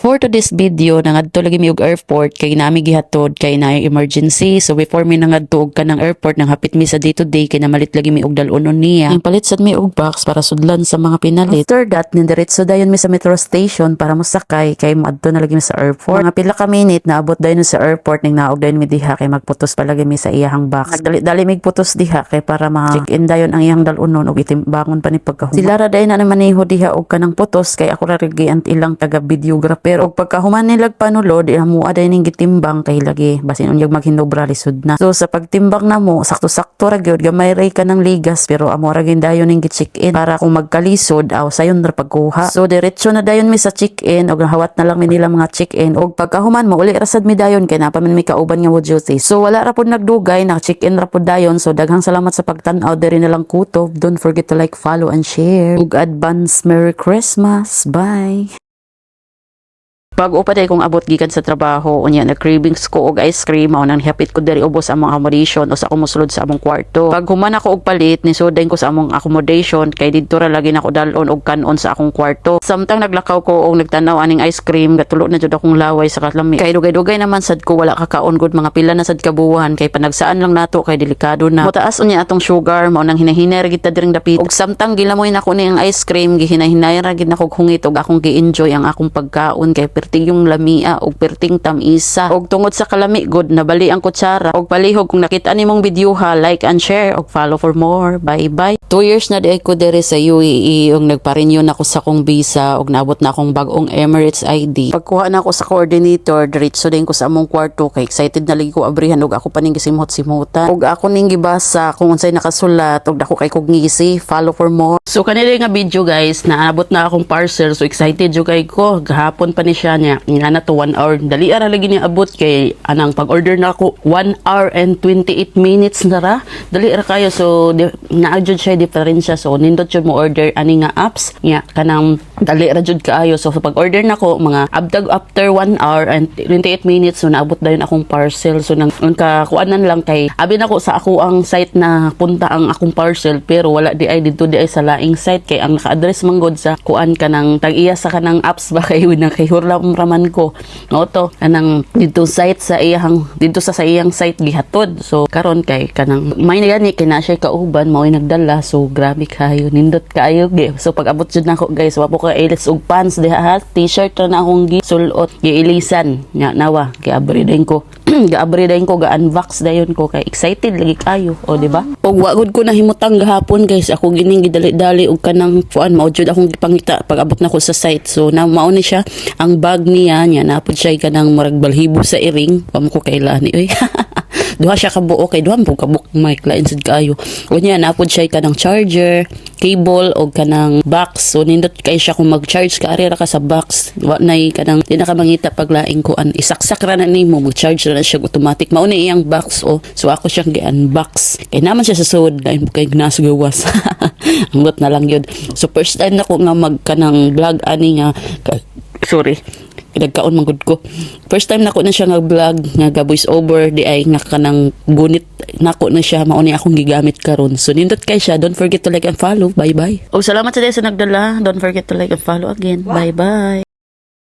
For today's video, nangadto lagi mi og airport kay nami gihatod kay na emergency. So before mi nangadto og kanang airport nang hapit mi sa day to day kay namalit lagi mi og dalunon niya. Ang palit sad mi og box para sudlan sa mga pinalit. After that, nindiretso dayon mi sa metro station para mosakay kay moadto na lagi mi sa airport. Mga pila ka minute naabot dayon sa airport ning naog dayon mi diha kay magputos pa lagi mi sa iyahang box. Nagdali-dali mi putos diha kay para ma-check-in dayon ang iyang dalunon og itimbangon pa ni pagkahuma. Sila ra dayon na maneho diha og kanang putos kay ako ra giant ilang taga videographer. Pero pagkahuman nilag panulod, mo aday ning gitimbang kay lagi basin unyag maghinobra lisod na. So sa pagtimbang na mo, sakto-sakto ra gyud gamay ray ka ng ligas pero amo ra gyud dayon ning gi-check-in para kung magkalisod aw sayon ra pagkuha. So diretso na dayon mi sa check-in og hawat na lang mi nila mga check-in og pagkahuman mo uli ra sad mi dayon kay napa man mi kauban nga mo duty. So wala ra pud nagdugay, naka-check-in ra pud dayon. So daghang salamat sa pagtan-aw diri na lang kutob. Don't forget to like, follow and share. Ug advance Merry Christmas. Bye. Bago pa day kong abot gikan sa trabaho unya na cravings ko og ice cream mao nang hapit ko diri ubos among accommodation o sa akong mosulod sa among kwarto. Pag human ako og palit ni sudayn ko sa among accommodation kay didto ra lagi nako dalon og kanon sa akong kwarto. Samtang naglakaw ko og nagtanaw aning ice cream gatulo na jud akong laway sa kalami. Kay dugay-dugay naman sad ko wala kakaon gud mga pila na sad kabuhan kay panagsaan lang nato kay delikado na. Motaas unya atong sugar mao nang hinahinay ra gid ta diring dapit. Og samtang gilamoy nako ni ang ice cream gihinahinay ra gid nako hungit og akong gi-enjoy ang akong pagkaon kay perting yung lamia og perting tamisa og tungod sa kalami god nabali ang kutsara og palihog kung nakita nimong video ha, like and share og follow for more. Bye bye. 2 years na di ko dere sa UAE og nagpa-renew na ako sa akong visa og naabot na akong bag-ong Emirates ID. Pagkuha na ako sa coordinator diretso din ko sa among kwarto kay excited na lagi ko abrihan og ako pa ning gisimhot-simhutan og ako ning gibasa kung unsay nakasulat og dako kay kog ngisi. Follow for more. So kanila nga video guys, naabot na akong parcel so excited jud kay ko. Gahapon pa ni siya niya nga na to 1 hour. Dali ara lagi niya abot kay anang pag-order na ako 1 hour and 28 minutes na ra. Dali ra kayo so naadjud siya diferensya so nindot jud mo order ani nga apps nya kanang dali ra jud kaayo. So pag-order na ko mga after 1 hour and 28 minutes so naabot dayon akong parcel. So nang kakuanan lang kay abi nako sa ako ang site na punta ang akong parcel pero wala di ay dito di ay sa laing site kay ang naka-address man gud sa kuan kanang tag-iya sa kanang apps ba kay na kay hurlam raman ko no to kanang dito site sa iyang dito sa iyang site gihatod. So karon kay kanang may gani kay na siya kauban mao nagdala so grabe kayo nindot kaayo gi. So pag abot jud nako guys wapo ka elis og pants diha ha, t-shirt ra na akong gisulot giilisan nya nawa kay abridayn ko gaabri ko ga-unbox dayon ko kay excited lagi kayo o di ba? Og wagod ko nahimutang gahapon guys ako gining gidali-dali og kanang puan mao jud akong gipangita pag abot na ko sa site. So na mao ni siya ang bag niya nya napud siya kanang murag balhibo sa iring pamo ko kailani oy. Duha siya ka buo kay duha mo kabuk mic lain sad kaayo. Unya napud siya kanang charger, cable og kanang box. So nindot kay siya kung mag-charge ka ari ra ka sa box. Wa nay kanang di na ka mangita paglaing ko an isaksak ra na nimo mag-charge ra na siya automatic. Mao ni iyang box o. So ako siyang gi-unbox. Kay naman siya sa sud lain kay gnasgawas. Ambot na lang yun. So first time na ko nga magkanang vlog ani nga sorry nagkaon manggod ko. First time nako na siya nga vlog nga voice over di ay nga kanang gunit nako na siya mao ni akong gigamit karon. So nindot kay siya. Don't forget to like and follow. Bye bye. Og salamat sa nagdala. Don't forget to like and follow again. Bye bye.